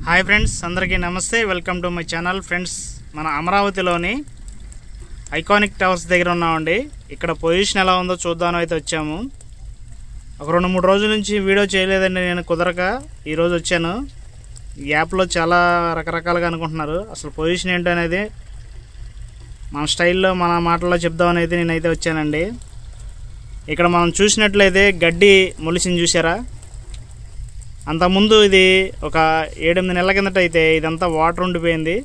हाय friends अंदरिकी नमस्ते welcome to my channel friends मन अमरावतिलोनी ఐకానిక్ టవర్స్ దగ్గర ఉన్నామండి। ఇక్కడ పొజిషన్ ఎలా ఉందో చూద్దాం అయితే వచ్చాము। ఒక 2-3 రోజుల నుంచి వీడియో చేయలేదండి, నేను కుదరక ఈ రోజు వచ్చాను। గ్యాప్ లో చాలా రకరకాలుగా అనుకుంటున్నారు, అసలు పొజిషన్ ఏంటి అనేది మన స్టైల్లో మన మాటల్లో చెప్దామని అయితే నేనైతే వచ్చానండి। ఇక్కడ మనం చూసినట్లయితే గడ్డి మొలిసింది చూసారా, అంత ముందు ఇది ఒక 7-8 నెలల కిందట అయితే ఇదంతా వాటర్ ఉండిపోయింది।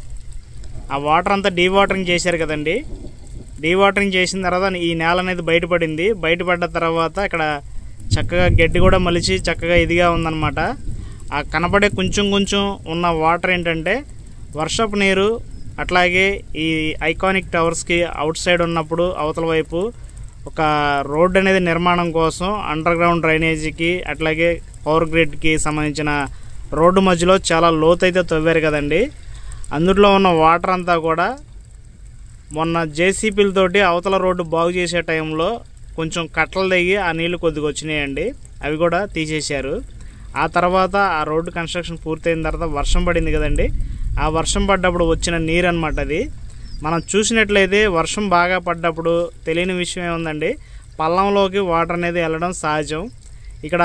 ఆ వాటర్ అంతా డీవాటరింగ్ చేశారు కదండి, డీవాటరింగ్ చేసిన తర్వాత ఈ నేల అనేది బయటపడింది। బయటపడ్డ తర్వాత ఇక్కడ చక్కగా గడ్డి కూడా మలిచి చక్కగా ఇదిగా ఉందన్నమాట। ఆ కనపడే కొంచెం ఉన్న వాటర్ ఏంటంటే వర్షపు నీరు, అట్లాగే ఈ ఐకానిక్ టవర్స్కి అవుట్ సైడ్ ఉన్నప్పుడు అవతల వైపు ఒక రోడ్ అనేది నిర్మాణం కోసం అండర్ గ్రౌండ్ డ్రైనేజీకి అట్లాగే పవర్ గ్రిడ్కి సంబంధించిన రోడ్డు మధ్యలో చాలా లోతైతే తవ్వారు కదండి। అందులో ఉన్న వాటర్ అంతా కూడా మొన్న జేసీపీలతోటి అవతల రోడ్డు బాగు చేసే టైంలో కొంచెం కట్టలు దిగి ఆ నీళ్లు కొద్దిగా వచ్చినాయండి, అవి కూడా తీసేశారు। ఆ తర్వాత ఆ రోడ్డు కన్స్ట్రక్షన్ పూర్తయిన తర్వాత వర్షం పడింది కదండి, ఆ వర్షం పడ్డప్పుడు వచ్చిన నీరు అన్నమాట అది। మనం చూసినట్లయితే వర్షం బాగా పడ్డప్పుడు తెలియని విషయం ఏముందండి, పల్లంలోకి వాటర్ అనేది వెళ్ళడం సహజం। ఇక్కడ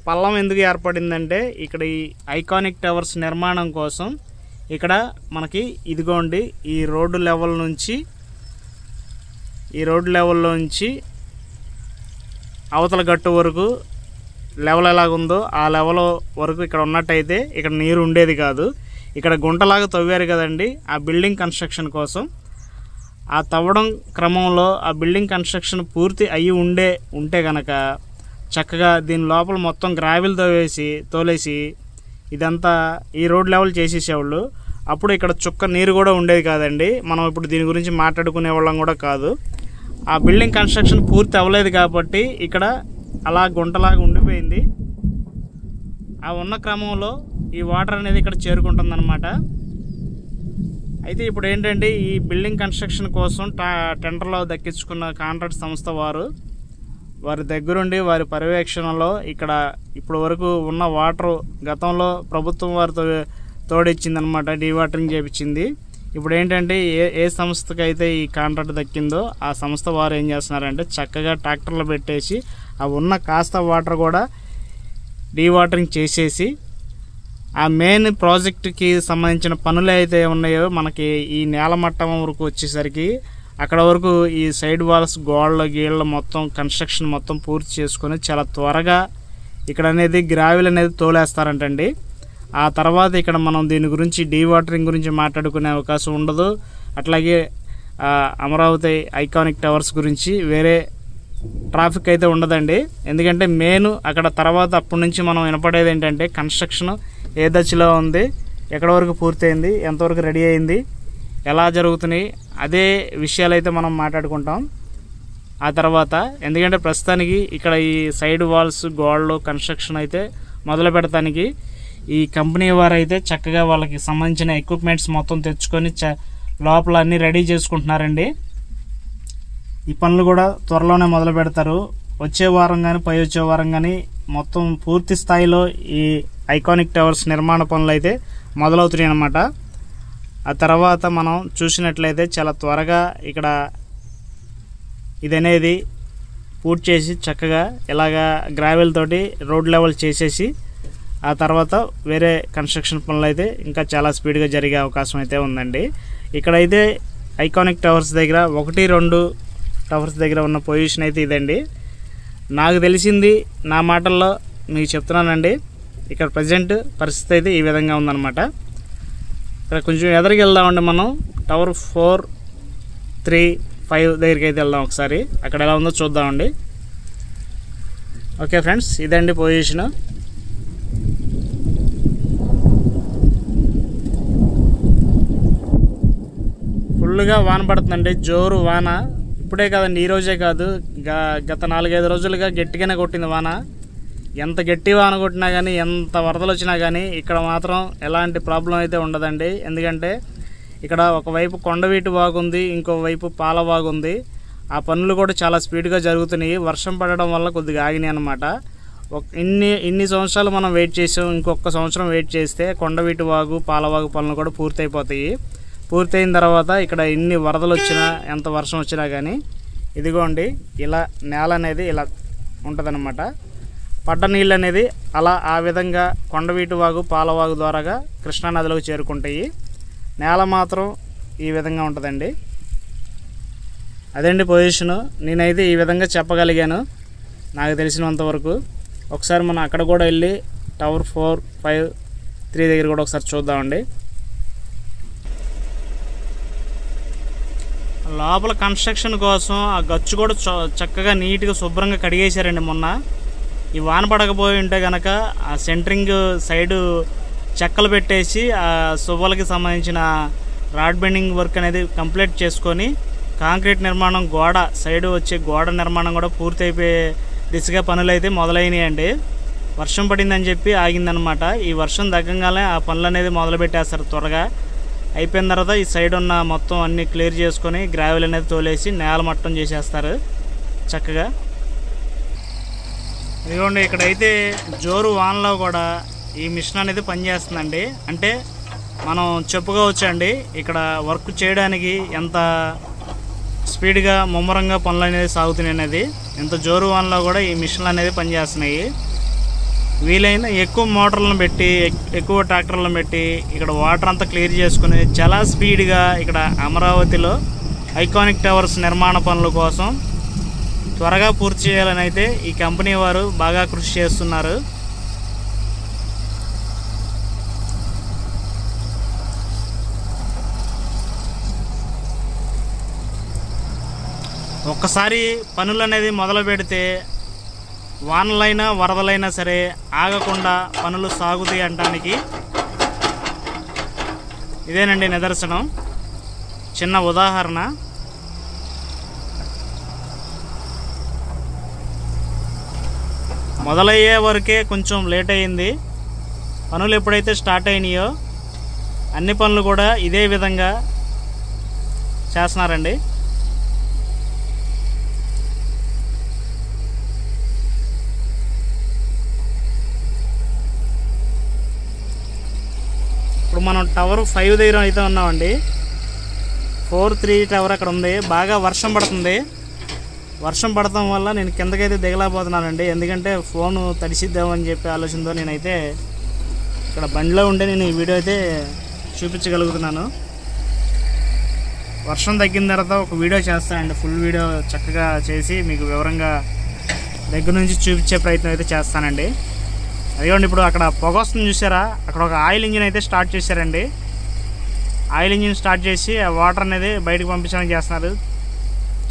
పల్లం ఎందుకు ఏర్పడిందంటే ఇక్కడ ఈ ఐకానిక్ టవర్స్ నిర్మాణం కోసం ఇక్కడ మనకి ఇదిగోండి ఈ రోడ్డు లెవెల్ నుంచి అవతల గట్టు వరకు లెవెల్ ఎలాగుందో ఆ లెవెల్ వరకు ఇక్కడ ఉన్నట్టయితే ఇక్కడ నీరు ఉండేది కాదు। ఇక్కడ గుంటలాగా తవ్వారు కదండి ఆ బిల్డింగ్ కన్స్ట్రక్షన్ కోసం। ఆ తవ్వడం క్రమంలో ఆ బిల్డింగ్ కన్స్ట్రక్షన్ పూర్తి అయ్యి ఉంటే కనుక చక్కగా దీని లోపల మొత్తం గ్రావెల్ తోలేసి ఇదంతా ఈ రోడ్ లెవెల్ చేసేసేవాళ్ళు। అప్పుడు ఇక్కడ చుక్క నీరు కూడా ఉండేది కాదండి, మనం ఇప్పుడు దీని గురించి మాట్లాడుకునే వాళ్ళం కూడా కాదు। ఆ బిల్డింగ్ కన్స్ట్రక్షన్ పూర్తి అవ్వలేదు కాబట్టి ఇక్కడ అలా గుంటలాగా ఉండిపోయింది। ఆ ఉన్న క్రమంలో ఈ వాటర్ అనేది ఇక్కడ చేరుకుంటుందన్నమాట। అయితే ఇప్పుడు ఏంటంటే ఈ బిల్డింగ్ కన్స్ట్రక్షన్ కోసం టెండర్లో దక్కించుకున్న కాంట్రాక్ట్ సంస్థ వారి దగ్గరుండి వారి పర్యవేక్షణలో ఇక్కడ ఇప్పటి వరకు ఉన్న వాటర్ గతంలో ప్రభుత్వం వారితో తోడిచ్చిందనమాట, డీవాటరింగ్ చేయించింది। ఇప్పుడు ఏంటంటే ఏ సంస్థకి అయితే ఈ కాంట్రాక్ట్ దక్కిందో ఆ సంస్థ వారు ఏం చేస్తున్నారంటే చక్కగా ట్రాక్టర్లు పెట్టేసి ఆ ఉన్న కాస్త వాటర్ కూడా డీవాటరింగ్ చేసేసి ఆ మెయిన్ ప్రాజెక్టుకి సంబంధించిన పనులు అయితే ఉన్నాయో మనకి ఈ నేల మట్టం వరకు వచ్చేసరికి అక్కడ వరకు ఈ సైడ్ వాల్స్ గీళ్ళ మొత్తం కన్స్ట్రక్షన్ మొత్తం పూర్తి చేసుకొని చాలా త్వరగా ఇక్కడ అనేది గ్రావెల్ అనేది తోలేస్తారంటండి। ఆ తర్వాత ఇక్కడ మనం దీని గురించి డీవాటరింగ్ గురించి మాట్లాడుకునే అవకాశం ఉండదు, అట్లాగే అమరావతి ఐకానిక్ టవర్స్ గురించి వేరే ట్రాఫిక్ అయితే ఉండదండి। ఎందుకంటే మెయిన్ అక్కడ తర్వాత అప్పటి నుంచి మనం వినపడేది ఏంటంటే కన్స్ట్రక్షన్ ఏ దశలో ఉంది, ఎక్కడ వరకు పూర్తయింది, ఎంతవరకు రెడీ అయింది, ఎలా జరుగుతున్నాయి, అదే విషయాలు అయితే మనం మాట్లాడుకుంటాం ఆ తర్వాత। ఎందుకంటే ప్రస్తుతానికి ఇక్కడ ఈ సైడ్ వాల్స్ గోడలు కన్స్ట్రక్షన్ అయితే మొదలు పెడతానికి ఈ కంపెనీ వారు అయితే చక్కగా వాళ్ళకి సంబంధించిన ఎక్విప్మెంట్స్ మొత్తం తెచ్చుకొని లోపల అన్నీ రెడీ చేసుకుంటున్నారండి। ఈ పనులు కూడా త్వరలోనే మొదలు పెడతారు, వచ్చే వారం కానీ వచ్చే వారం కానీ మొత్తం పూర్తి స్థాయిలో ఈ ఐకానిక్ టవర్స్ నిర్మాణ పనులు అయితే మొదలవుతున్నాయి అన్నమాట। ఆ తర్వాత మనం చూసినట్లయితే చాలా త్వరగా ఇక్కడ ఇదనేది పూర్తి చేసి చక్కగా ఇలాగా గ్రావెల్ తోటి రోడ్ లెవెల్ చేసేసి ఆ తర్వాత వేరే కన్స్ట్రక్షన్ పనులు అయితే ఇంకా చాలా స్పీడ్గా జరిగే అవకాశం అయితే ఉందండి। ఇక్కడైతే ఐకానిక్ టవర్స్ దగ్గర 1-2 టవర్స్ దగ్గర ఉన్న పొజిషన్ అయితే ఇదండి, నాకు తెలిసింది నా మాటల్లో మీకు చెప్తున్నానండి। ఇక్కడ ప్రజెంట్ పరిస్థితి అయితే ఈ విధంగా ఉందన్నమాట। ఇక్కడ కొంచెం ఎదరికి వెళ్దామండి, మనం టవర్ 4, 3, 5 దగ్గరికి అయితే వెళ్దాం ఒకసారి, అక్కడ ఎలా ఉందో చూద్దామండి। ఓకే ఫ్రెండ్స్, ఇదండి పొజిషన్। ఫుల్గా వాన పడుతుందండి, జోరు వాన। ఇప్పుడే కాదండి, ఈ రోజే కాదు, గత 4-5 రోజులుగా గట్టిగానే కొట్టింది వాన। ఎంత గట్టి వాన కొట్టినా కానీ ఎంత వరదలు వచ్చినా కానీ ఇక్కడ మాత్రం ఎలాంటి ప్రాబ్లం అయితే ఉండదండి। ఎందుకంటే ఇక్కడ ఒకవైపు కొండవీటి వాగుంది, ఇంకోవైపు పాల వాగుంది, ఆ పనులు కూడా చాలా స్పీడ్గా జరుగుతున్నాయి। వర్షం పడడం వల్ల కొద్దిగా ఆగినాయి అన్నమాట। ఇన్ని సంవత్సరాలు మనం వెయిట్ చేసాం, ఇంకొక సంవత్సరం వెయిట్ చేస్తే కొండవీటి వాగు పాలవాగు పనులు కూడా పూర్తయిపోతాయి. పూర్తయిన తర్వాత ఇక్కడ ఇన్ని వరదలు వచ్చినా ఎంత వర్షం వచ్చినా కానీ ఇదిగోండి ఇలా నేల అనేది ఇలా ఉంటుందన్నమాట. పడ్డ నీళ్ళు అనేది అలా ఆ విధంగా కొండవీటి వాగు పాలవాగు ద్వారాగా కృష్ణానదిలోకి చేరుకుంటాయి. నేల మాత్రం ఈ విధంగా ఉంటుందండి. అదండి పొజిషను. నేనైతే ఈ విధంగా చెప్పగలిగాను నాకు తెలిసినంతవరకు. ఒకసారి మనం అక్కడ కూడా వెళ్ళి టవర్ 4, 5, 3 దగ్గర కూడా ఒకసారి చూద్దామండి. లోపల కన్స్ట్రక్షన్ కోసం ఆ గచ్చు కూడా చక్కగా నీట్గా శుభ్రంగా కడిగేశారండి. మొన్న ఈ వాన పడకపోయి ఉంటే కనుక ఆ సెంటరింగ్ సైడు చెక్కలు పెట్టేసి ఆ శుభలకి సంబంధించిన రాడ్ బెండింగ్ వర్క్ అనేది కంప్లీట్ చేసుకొని కాంక్రీట్ నిర్మాణం గోడ సైడు వచ్చే గోడ నిర్మాణం కూడా పూర్తయిపోయే దిశగా పనులు అయితే మొదలైనాయండి. వర్షం పడిందని చెప్పి ఆగిందనమాట. ఈ వర్షం తగ్గగానే ఆ పనులు అనేది మొదలు పెట్టేస్తారు త్వరగా. అయిపోయిన తర్వాత ఈ సైడ్ ఉన్న మొత్తం అన్నీ క్లియర్ చేసుకొని గ్రావెల్ అనేది తోలేసి నేల మట్టం చేసేస్తారు చక్కగా. ఇదిగోండి ఇక్కడైతే జోరు వానలో కూడా ఈ మిషన్ అనేది పనిచేస్తుందండి. అంటే మనం చెప్పుకోవచ్చండి ఇక్కడ వర్క్ చేయడానికి ఎంత స్పీడ్గా ముమ్మరంగా పనులు అనేది సాగుతున్నాయి అనేది. ఎంత జోరు వానలో కూడా ఈ మిషన్లు అనేది పనిచేస్తున్నాయి. వీలైన ఎక్కువ మోటార్లను పెట్టి ఎక్కువ ట్రాక్టర్లను పెట్టి ఇక్కడ వాటర్ అంతా క్లియర్ చేసుకుని చాలా స్పీడ్గా ఇక్కడ అమరావతిలో ఐకానిక్ టవర్స్ నిర్మాణ పనుల కోసం త్వరగా పూర్తి చేయాలని అయితే ఈ కంపెనీ వారు బాగా కృషి చేస్తున్నారు. ఒక్కసారి పనులు అనేది మొదలు పెడితే వానలైనా వరదలైనా సరే ఆగకుండా పనులు సాగుతాయి అనడానికి ఇదేనండి నిదర్శనం, చిన్న ఉదాహరణ. మొదలయ్యే వరకే కొంచెం లేట్ అయ్యింది. పనులు ఎప్పుడైతే స్టార్ట్ అయినాయో అన్ని పనులు కూడా ఇదే విధంగా చేస్తున్నారండి. ఇప్పుడు మనం టవర్ 5 దగ్గర అయితే ఉన్నామండి. 4-3 టవర్ అక్కడ ఉంది. బాగా వర్షం పడుతుంది. వర్షం పడటం వల్ల నేను కిందకైతే దిగలేకపోతున్నానండి. ఎందుకంటే ఫోను తడిసిద్దామని చెప్పి ఆలోచనతో నేనైతే ఇక్కడ బండిలో ఉండే నేను ఈ వీడియో అయితే చూపించగలుగుతున్నాను. వర్షం తగ్గిన తర్వాత ఒక వీడియో చేస్తానండి. ఫుల్ వీడియో చక్కగా చేసి మీకు వివరంగా దగ్గర నుంచి చూపించే ప్రయత్నం అయితే చేస్తానండి. అదిగోండి ఇప్పుడు అక్కడ పొగ వస్తుంది చూసారా, అక్కడ ఒక ఆయిల్ ఇంజిన్ అయితే స్టార్ట్ చేశారండి. ఆయిల్ ఇంజిన్ స్టార్ట్ చేసి ఆ వాటర్ అనేది బయటకు పంపించడానికి చేస్తున్నారు.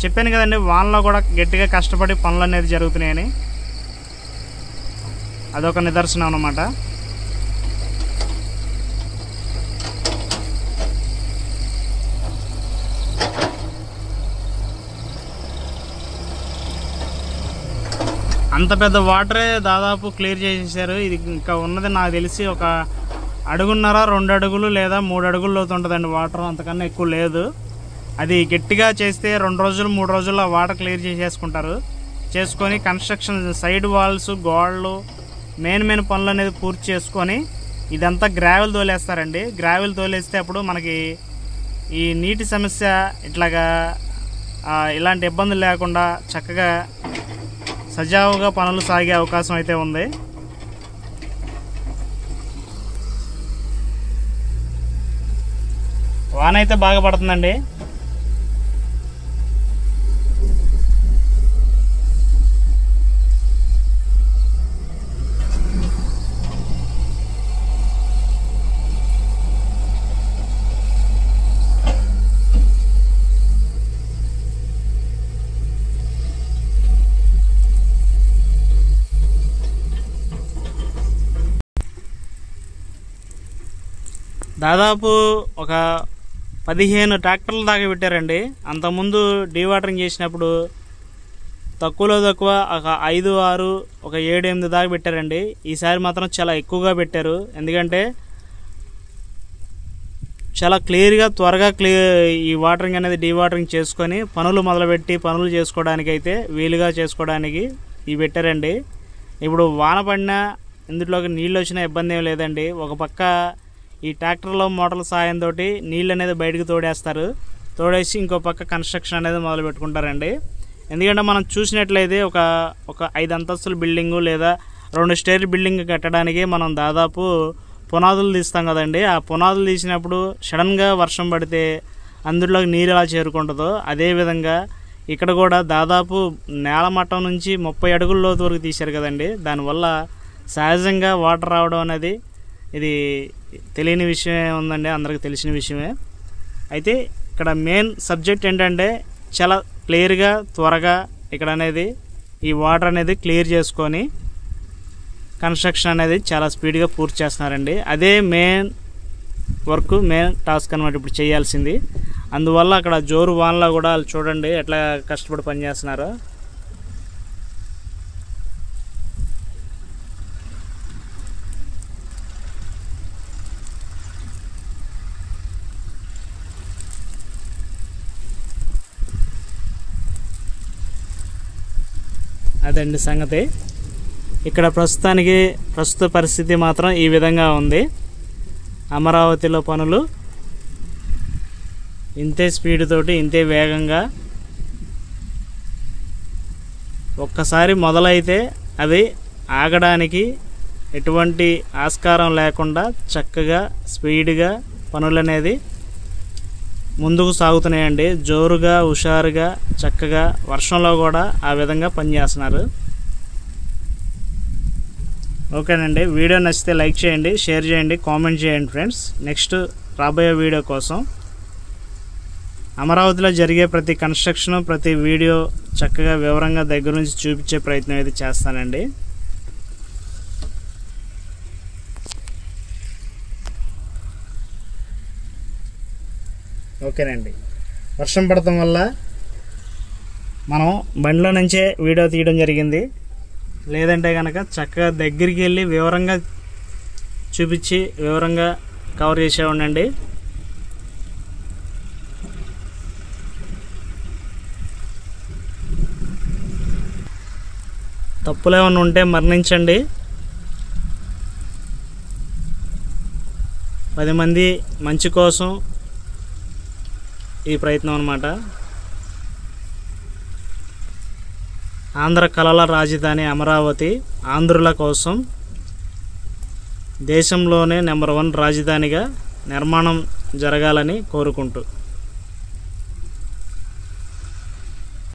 చెప్పాను కదండి వానలో కూడా గట్టిగా కష్టపడి పనులు అనేది జరుగుతున్నాయని. అదొక నిదర్శనం అన్నమాట. అంత పెద్ద వాటరే దాదాపు క్లియర్ చేసేసారు. ఇది ఇంకా ఉన్నది నాకు తెలిసి ఒక 1.5 అడుగు 2 అడుగులు లేదా 3 అడుగులు లోతు ఉంటుందండి వాటర్, అంతకన్నా ఎక్కువ లేదు. అది గట్టిగా చేస్తే 2 రోజులు 3 రోజుల్లో ఆ వాటర్ క్లియర్ చేసేసుకుంటారు. చేసుకొని కన్స్ట్రక్షన్ సైడ్ వాల్స్ గోడలు మెయిన్ పనులు అనేది పూర్తి చేసుకొని ఇదంతా గ్రావెల్ తోలేస్తారండి. గ్రావెల్ తోలేస్తే అప్పుడు మనకి ఈ నీటి సమస్య ఇట్లాగా ఇలాంటి ఇబ్బందులు లేకుండా చక్కగా సజావుగా పనులు సాగే అవకాశం అయితే ఉంది. వాన అయితే బాగా పడుతుందండి. దాదాపు ఒక 15 ట్రాక్టర్ల దాకా పెట్టారండి. అంతకుముందు డీవాటరింగ్ చేసినప్పుడు తక్కువలో తక్కువ ఒక 5, 6, ఒక 7, 8 దాకా పెట్టారండి. ఈసారి మాత్రం చాలా ఎక్కువగా పెట్టారు. ఎందుకంటే చాలా క్లియర్గా త్వరగా ఈ వాటరింగ్ అనేది డీవాటరింగ్ చేసుకొని పనులు మొదలుపెట్టి పనులు చేసుకోవడానికి అయితే వీలుగా చేసుకోవడానికి ఇవి పెట్టారండి. ఇప్పుడు వాన పడినా ఇందులోకి నీళ్ళు వచ్చినా ఇబ్బంది ఏం లేదండి. ఒక పక్క ఈ ట్రాక్టర్లో మోటార్ల సాయంతో నీళ్ళు అనేది బయటకు తోడేస్తారు. తోడేసి ఇంకో పక్క కన్స్ట్రక్షన్ అనేది మొదలు పెట్టుకుంటారండి. ఎందుకంటే మనం చూసినట్లయితే ఒక 5 అంతస్తుల బిల్డింగు లేదా 2 స్టేర్ బిల్డింగ్ కట్టడానికి మనం దాదాపు పునాదులు తీస్తాం కదండి. ఆ పునాదులు తీసినప్పుడు సడన్గా వర్షం పడితే అందులోకి నీరు ఎలా చేరుకుంటుందో అదేవిధంగా ఇక్కడ కూడా దాదాపు నేల మట్టం నుంచి 30 అడుగుల లోతు వరకు తీశారు కదండి. దానివల్ల సహజంగా వాటర్ రావడం అనేది ఇది తెలియని విషయమే ఉందండి, అందరికీ తెలిసిన విషయమే. అయితే ఇక్కడ మెయిన్ సబ్జెక్ట్ ఏంటంటే చాలా క్లియర్గా త్వరగా ఇక్కడ అనేది ఈ వాటర్ అనేది క్లియర్ చేసుకొని కన్స్ట్రక్షన్ అనేది చాలా స్పీడ్గా పూర్తి చేస్తున్నారండి. అదే మెయిన్ వర్క్, మెయిన్ టాస్క్ అనమాట ఇప్పుడు చేయాల్సింది. అందువల్ల అక్కడ జోరు వానలో కూడా వాళ్ళు చూడండి ఎట్లా కష్టపడి పనిచేస్తున్నారో. అదండి సంగతి. ఇక్కడ ప్రస్తుత పరిస్థితి మాత్రం ఈ విధంగా ఉంది. అమరావతిలో పనులు ఇంతే స్పీడ్ తోటి, ఇంతే వేగంగా ఒక్కసారి మొదలైతే అది ఆగడానికి ఎటువంటి ఆస్కారం లేకుండా చక్కగా స్పీడ్గా పనులు అనేది ముందుకు సాగుతున్నాయండి. జోరుగా, హుషారుగా, చక్కగా వర్షంలో కూడా ఆ విధంగా పనిచేస్తున్నారు. ఓకేనండి, వీడియో నచ్చితే లైక్ చేయండి, షేర్ చేయండి, కామెంట్ చేయండి ఫ్రెండ్స్. నెక్స్ట్ రాబోయే వీడియో కోసం అమరావతిలో జరిగే ప్రతి కన్స్ట్రక్షన్, ప్రతి వీడియో చక్కగా వివరంగా దగ్గర నుంచి చూపించే ప్రయత్నం అయితే చేస్తానండి. ఓకేనండి, వర్షం పడటం వల్ల మనం బండిలో నుంచే వీడియో తీయడం జరిగింది. లేదంటే కనుక చక్కగా దగ్గరికి వెళ్ళి వివరంగా చూపించి వివరంగా కవర్ చేసే ఉండండి. తప్పులు ఏమైనా ఉంటే మరణించండి. 10 మంది మంచి కోసం ఈ ప్రయత్నం అన్నమాట. ఆంధ్ర కళల రాజధాని అమరావతి ఆంధ్రుల కోసం దేశంలోనే నెంబర్ 1 రాజధానిగా నిర్మాణం జరగాలని కోరుకుంటూ